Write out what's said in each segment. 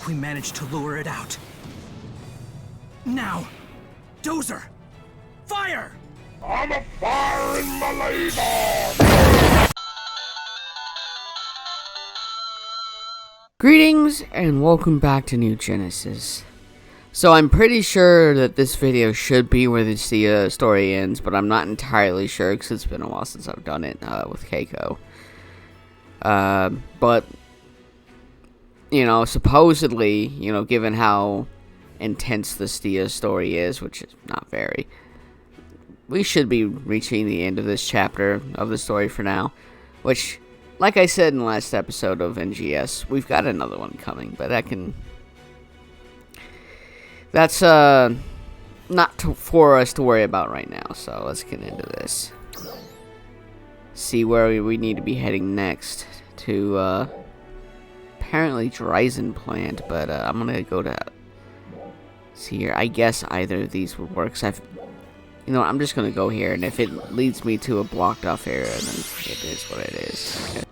we manage to lure it out. Now! Dozer! Fire! I'm a fire in my labor! Greetings and welcome back to New Genesis. So I'm pretty sure that this video should be where the Stia story ends, but I'm not entirely sure because it's been a while since I've done it with Keiko. But, you know, supposedly, you know, given how intense the Stia story is, which is not very, we should be reaching the end of this chapter of the story for now, which, like I said in the last episode of NGS, we've got another one coming, but that's not for us to worry about right now, so let's get into this. See where we need to be heading next to, apparently Dryzen plant, but I'm gonna go to, see here, I guess either of these would work, you know, I'm just gonna go here, and if it leads me to a blocked off area, then it is what it is. Okay.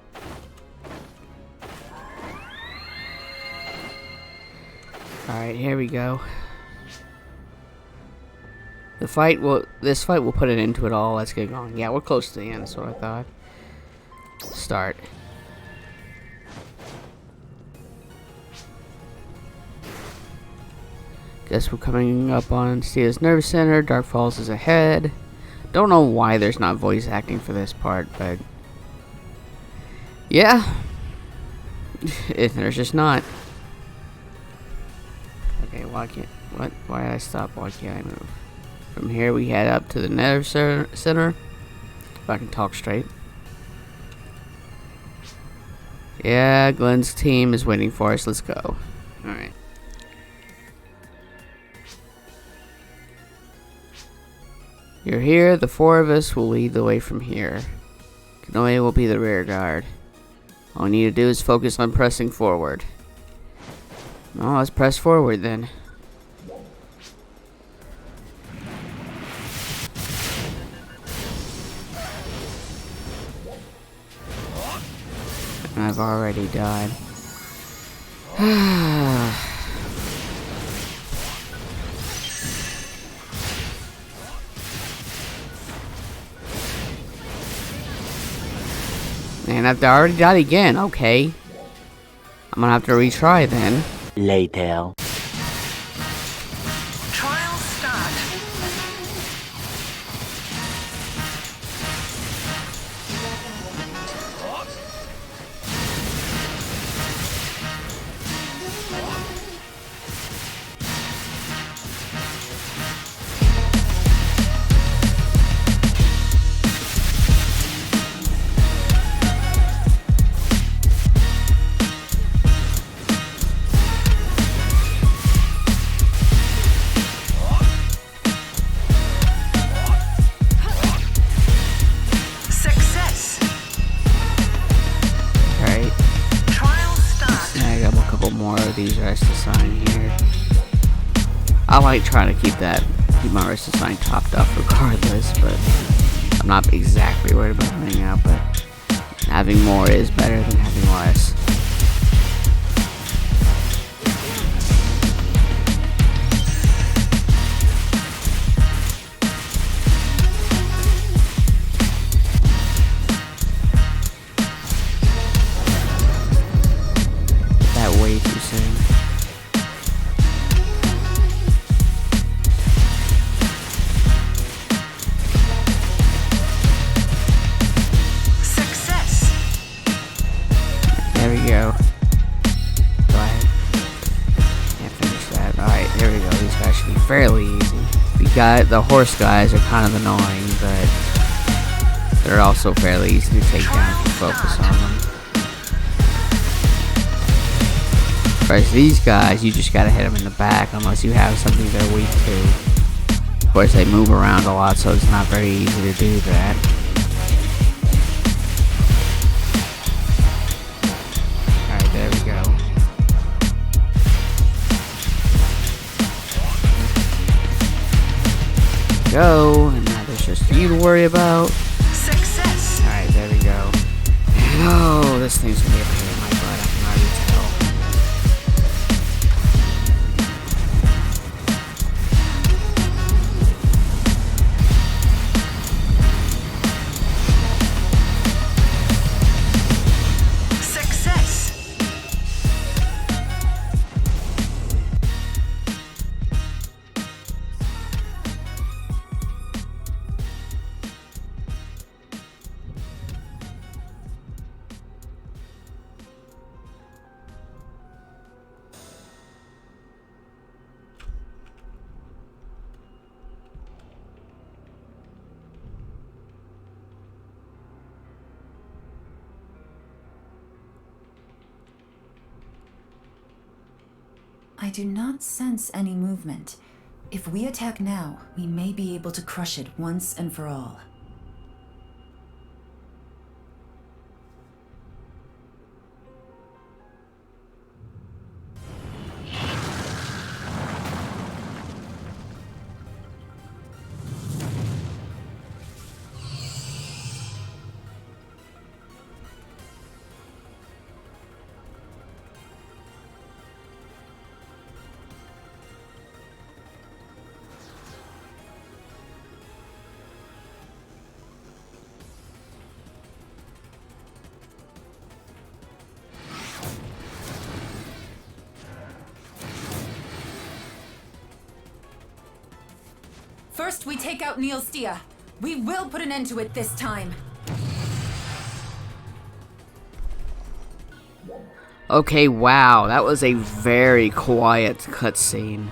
Alright, here we go. This fight will put an end to it all. Let's get going. Yeah, we're close to the end, so I thought. Start. Guess we're coming up on Stia's nervous center. Dark Falls is ahead. Don't know why there's not voice acting for this part, but yeah, there's just not. Okay, why can't? What? Why did I stop? Why can't I move? From here we head up to the Nether Center. If I can talk straight. Yeah, Glen's team is waiting for us. Let's go. All right. You're here, the four of us will lead the way from here. Kanoe will be the rear guard. All we need to do is focus on pressing forward. Oh, let's press forward then. I've already died. And I've already died again, okay. I'm gonna have to retry then. Later. Trial start. These rest assign here. I like trying to keep my rest assign topped up regardless, but I'm not exactly worried about running out, but having more is better than having less. Way too soon. Success. There we go. Go ahead. Can't finish that. Alright, there we go. These guys should be fairly easy. The horse guys are kind of annoying, but they're also fairly easy to take down if you focus on them. Whereas these guys, you just gotta hit them in the back unless you have something they're weak to. Of course, they move around a lot, so it's not very easy to do that. Alright, there we go. Go, and now there's just you to worry about. Success. Alright, there we go. And oh, this thing's gonna be a pain in my butt, I can already tell. I do not sense any movement. If we attack now, we may be able to crush it once and for all. First, we take out Stia. We will put an end to it this time. Okay, wow, that was a very quiet cutscene.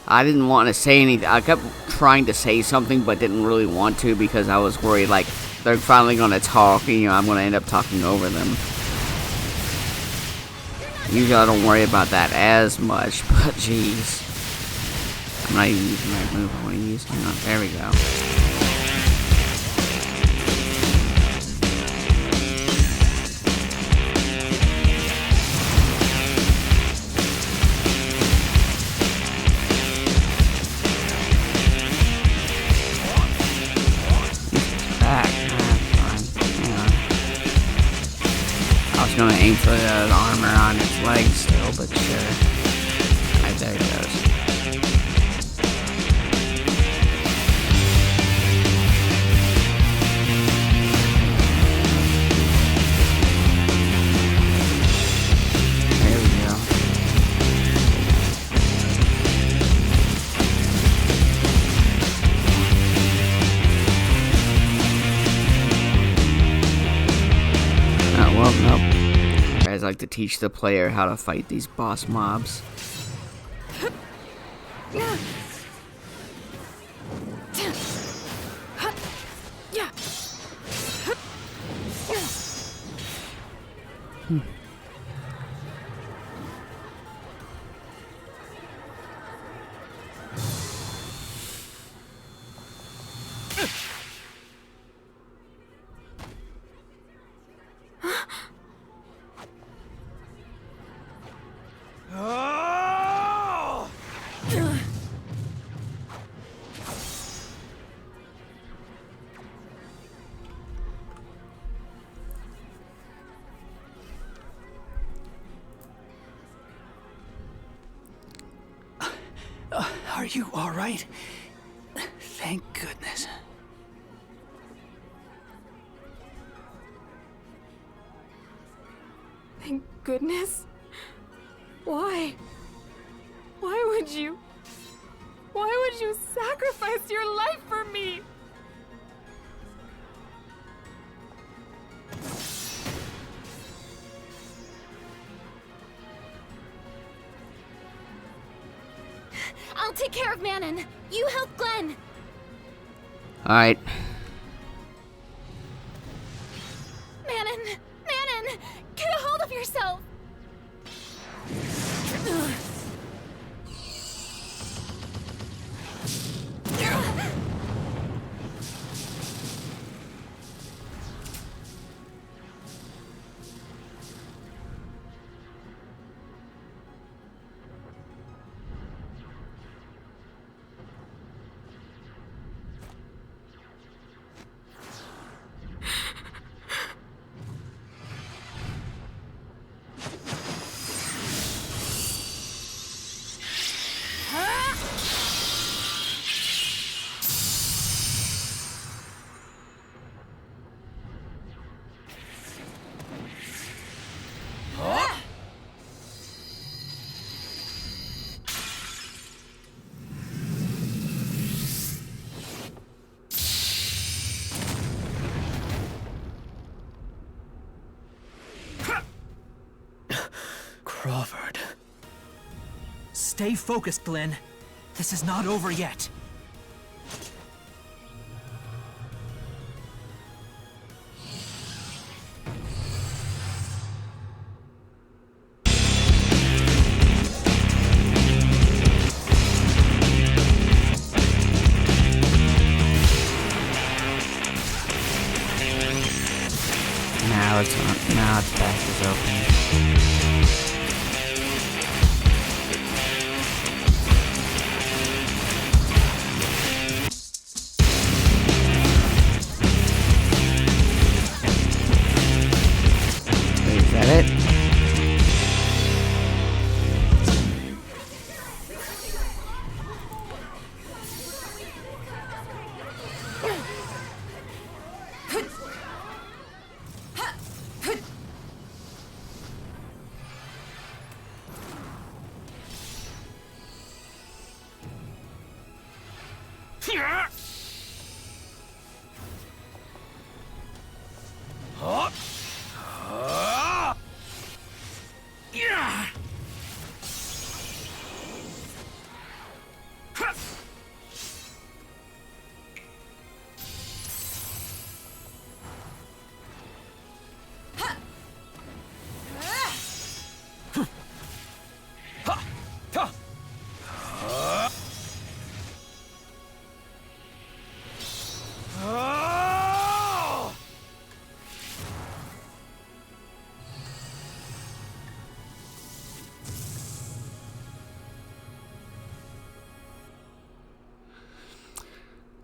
I didn't want to say anything. I kept trying to say something, but didn't really want to because I was worried, like, they're finally going to talk, and, I'm going to end up talking over them. Usually I don't worry about that as much, but jeez. I'm not even using that move. I want to use. Hang on, there we go. Back. Hang on. I was gonna aim for the armor on its legs still, but sure. Right, there it goes. I like to teach the player how to fight these boss mobs. Are you all right? Thank goodness. Thank goodness. Why? Why would you sacrifice your life for me? I'll take care of Manon. You help Glen. Alright. Manon, get a hold of yourself. Crawford. Stay focused, Glen. This is not over yet. Now its back is open. Wait, is that it?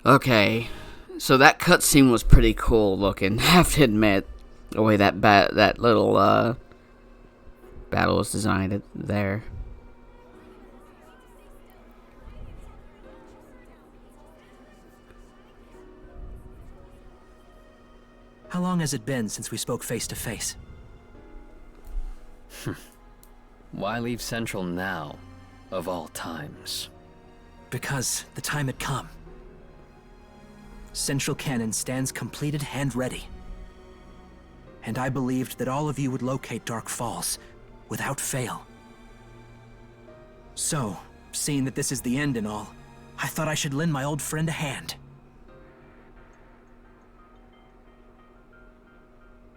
Okay, so that cutscene was pretty cool looking, I have to admit, the way that little battle was designed there. How long has it been since we spoke face to face? Why leave Central now, of all times? Because the time had come. Central Cannon stands completed and ready. And I believed that all of you would locate Dark Falls, without fail. So, seeing that this is the end and all, I thought I should lend my old friend a hand.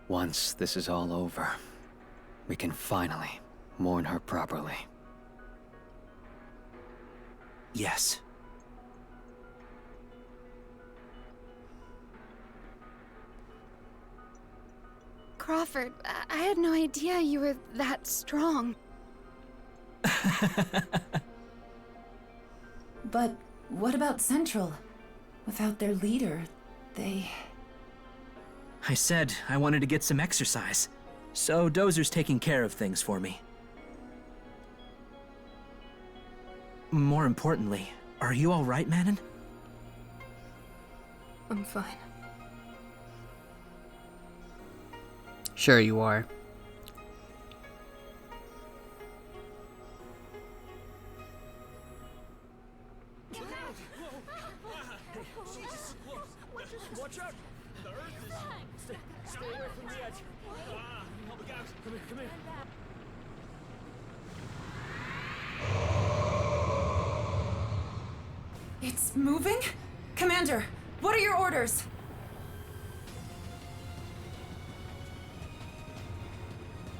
Once this is all over, we can finally mourn her properly. Yes. Crawford, I had no idea you were that strong. But what about Central? Without their leader, they... I said I wanted to get some exercise, so Dozer's taking care of things for me. More importantly, are you all right, Manon? I'm fine. Sure you are. Watch out! The earth is... Stay away from the edge. Help me, guys. Come here, come here. It's moving? Commander, what are your orders?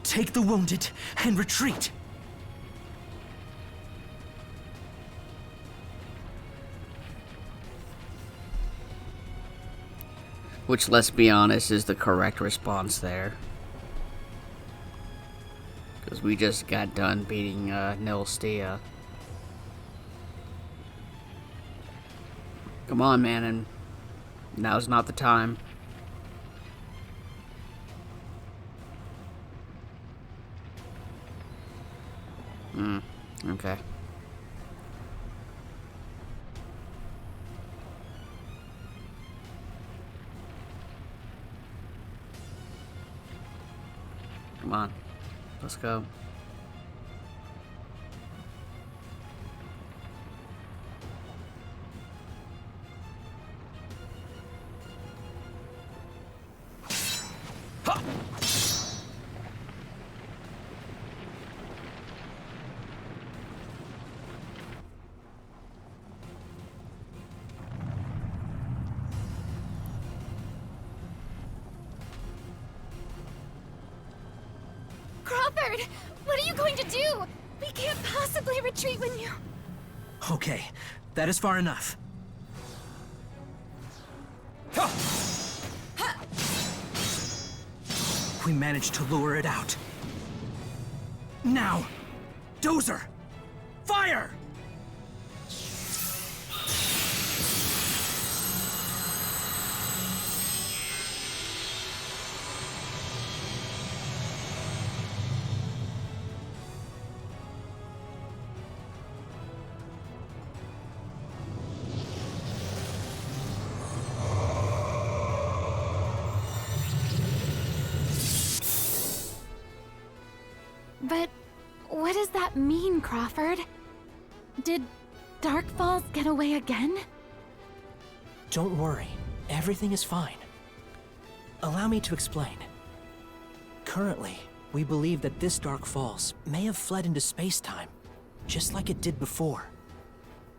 Take the wounded and retreat! Which, let's be honest, is the correct response there. Because we just got done beating Stia. Come on, man, and now's not the time. Okay. Come on, let's go. Crawford! What are you going to do? We can't possibly retreat when you... Okay, that is far enough. We managed to lure it out. Now! Dozer! Fire! But what does that mean, Crawford? Did Dark Falls get away again? Don't worry, everything is fine. Allow me to explain. Currently, we believe that this Dark Falls may have fled into space-time, just like it did before.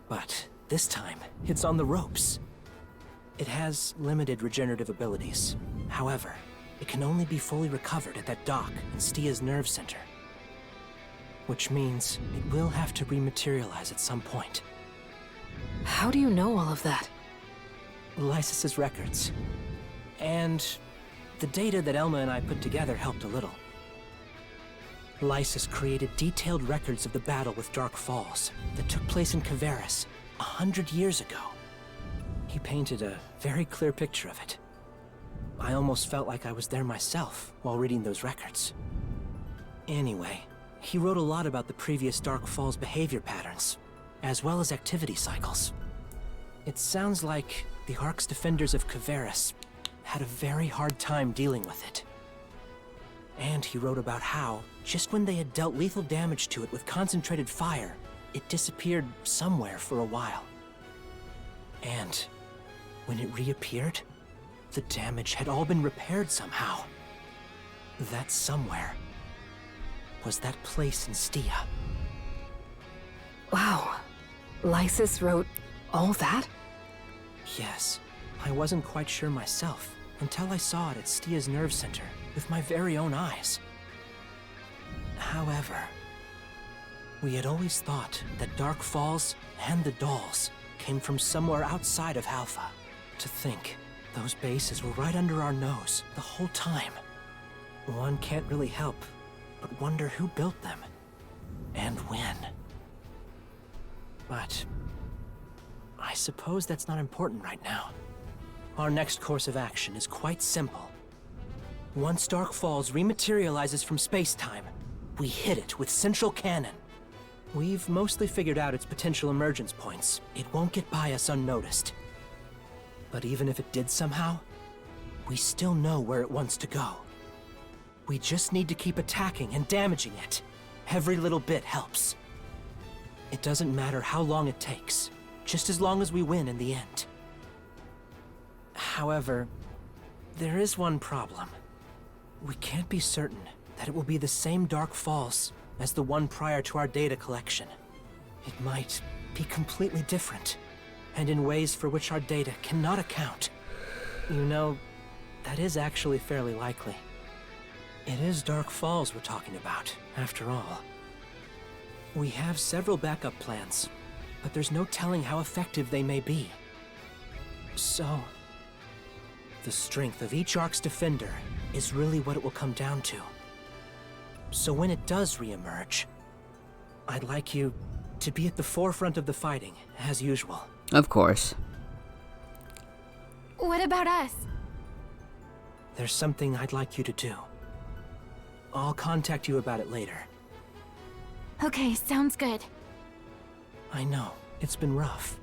But this time, it's on the ropes. It has limited regenerative abilities. However, it can only be fully recovered at that dock in Stia's nerve center. Which means it will have to rematerialize at some point. How do you know all of that? Lysis's records. And the data that Elma and I put together helped a little. Lysis created detailed records of the battle with Dark Falls that took place in Kavaris 100 years ago. He painted a very clear picture of it. I almost felt like I was there myself while reading those records. Anyway, he wrote a lot about the previous Dark Falls behavior patterns, as well as activity cycles. It sounds like the Ark's defenders of Kavaris had a very hard time dealing with it. And he wrote about how, just when they had dealt lethal damage to it with concentrated fire, it disappeared somewhere for a while. And when it reappeared, the damage had all been repaired somehow. That somewhere was that place in Stia. Wow. Lysis wrote all that? Yes, I wasn't quite sure myself until I saw it at Stia's nerve center with my very own eyes. However, we had always thought that Dark Falls and the dolls came from somewhere outside of Halpha. To think those bases were right under our nose the whole time. One can't really help but wonder who built them and when. But I suppose that's not important right now. Our next course of action is quite simple. Once Dark Falls rematerializes from space-time, we hit it with Central Cannon. We've mostly figured out its potential emergence points. It won't get by us unnoticed. But even if it did somehow, we still know where it wants to go. We just need to keep attacking and damaging it. Every little bit helps. It doesn't matter how long it takes, just as long as we win in the end. However, there is one problem. We can't be certain that it will be the same Dark Falls as the one prior to our data collection. It might be completely different, and in ways for which our data cannot account. You know, that is actually fairly likely. It is Dark Falls we're talking about, after all. We have several backup plans, but there's no telling how effective they may be. So, the strength of each Ark's defender is really what it will come down to. So when it does reemerge, I'd like you to be at the forefront of the fighting, as usual. Of course. What about us? There's something I'd like you to do. I'll contact you about it later. Okay, sounds good. I know, it's been rough,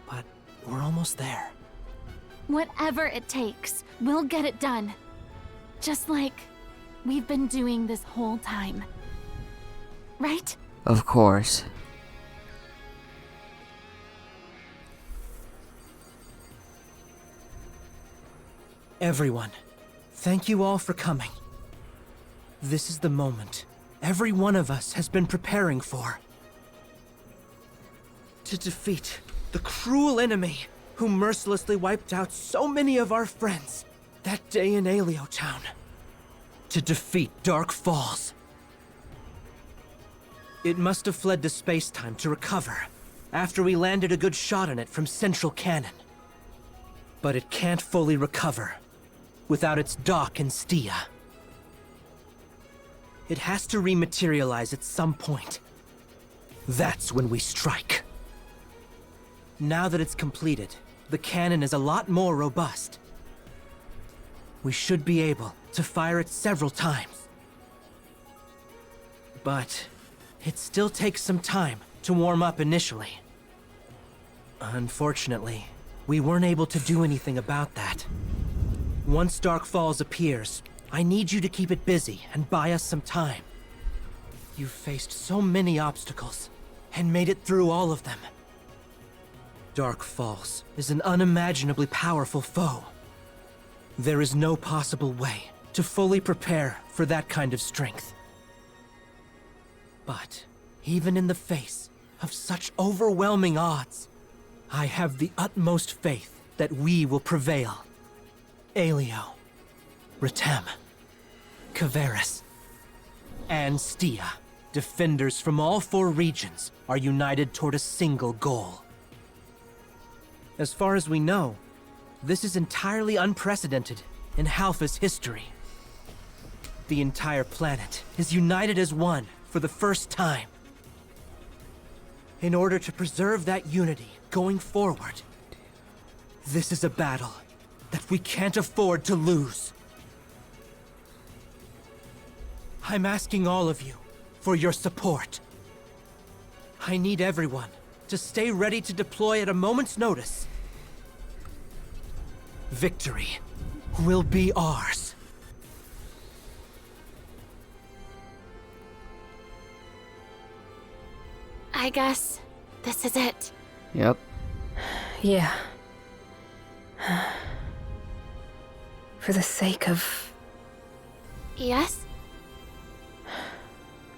but we're almost there. Whatever it takes, we'll get it done. Just like we've been doing this whole time. Right? Of course. Everyone, thank you all for coming. This is the moment every one of us has been preparing for. To defeat the cruel enemy who mercilessly wiped out so many of our friends that day in Alio Town. To defeat Dark Falls. It must have fled to space-time to recover after we landed a good shot on it from Central Cannon. But it can't fully recover without its dock in Stia. It has to rematerialize at some point. That's when we strike. Now that it's completed, the cannon is a lot more robust. We should be able to fire it several times. But it still takes some time to warm up initially. Unfortunately, we weren't able to do anything about that. Once Dark Falls appears, I need you to keep it busy and buy us some time. You've faced so many obstacles, and made it through all of them. Dark Falls is an unimaginably powerful foe. There is no possible way to fully prepare for that kind of strength. But even in the face of such overwhelming odds, I have the utmost faith that we will prevail. Aelio, Retem, Caveris, and Stia, defenders from all 4 regions, are united toward a single goal. As far as we know, this is entirely unprecedented in Halpha's history. The entire planet is united as one for the first time. In order to preserve that unity going forward, this is a battle that we can't afford to lose. I'm asking all of you for your support. I need everyone to stay ready to deploy at a moment's notice. Victory will be ours. I guess this is it. Yep. Yeah. For the sake of... Yes?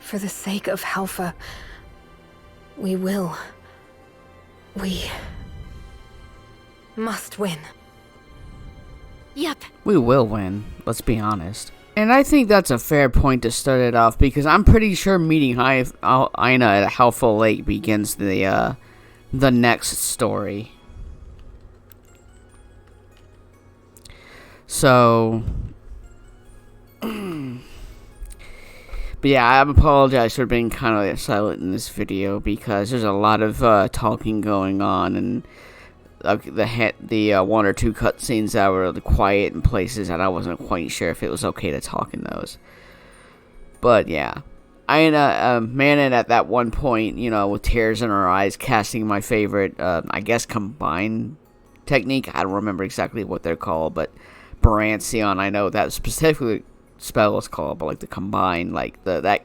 For the sake of Halpha, we will. We must win. Yep. We will win, let's be honest. And I think that's a fair point to start it off, because I'm pretty sure meeting Aina at Halpha Lake begins the next story. So... But yeah, I apologize for being kind of silent in this video, because there's a lot of talking going on, and the 1 or 2 cutscenes that were quiet in places, and I wasn't quite sure if it was okay to talk in those. But yeah, Aina Manon at that one point, you know, with tears in her eyes, casting my favorite, I guess, combined technique. I don't remember exactly what they're called, but Baranceon, I know that specifically spell is called, but like the combined, like that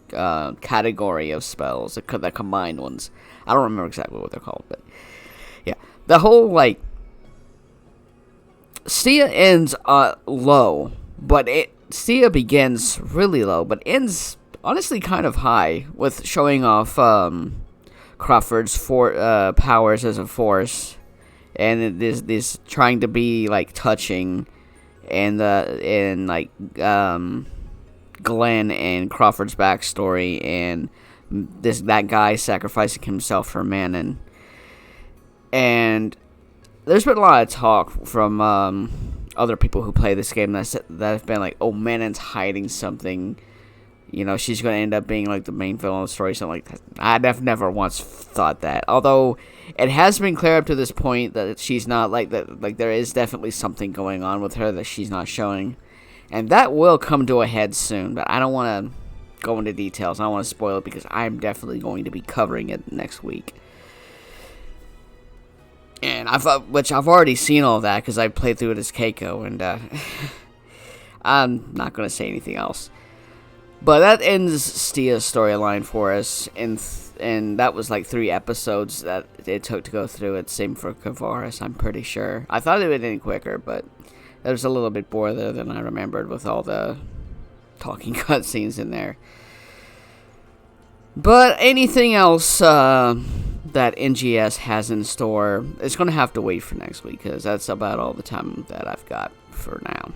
category of spells, the combined ones. I don't remember exactly what they're called, but yeah, the whole like Stia ends low, but Stia begins really low, but ends honestly kind of high, with showing off Crawford's powers as a force, and it is this trying to be like touching. And like Glenn and Crawford's backstory, and that guy sacrificing himself for Manon. And there's been a lot of talk from other people who play this game that have been like, oh, Manon's hiding something. You know, she's going to end up being like the main villain of the story, something like that. I've never once thought that. Although it has been clear up to this point that she's not like that. Like, there is definitely something going on with her that she's not showing, and that will come to a head soon. But I don't want to go into details. I don't want to spoil it, because I'm definitely going to be covering it next week. And I've already seen all that, because I played through it as Keiko, and I'm not going to say anything else. But that ends Stia's storyline for us, and that was like 3 episodes that it took to go through it. Same for Caveris, I'm pretty sure. I thought it would end quicker, but there was a little bit more there than I remembered with all the talking cutscenes in there. But anything else that NGS has in store, it's going to have to wait for next week, because that's about all the time that I've got for now.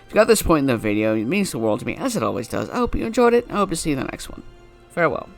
If you got this point in the video, it means the world to me, as it always does. I hope you enjoyed it. I hope to see you in the next one. Farewell.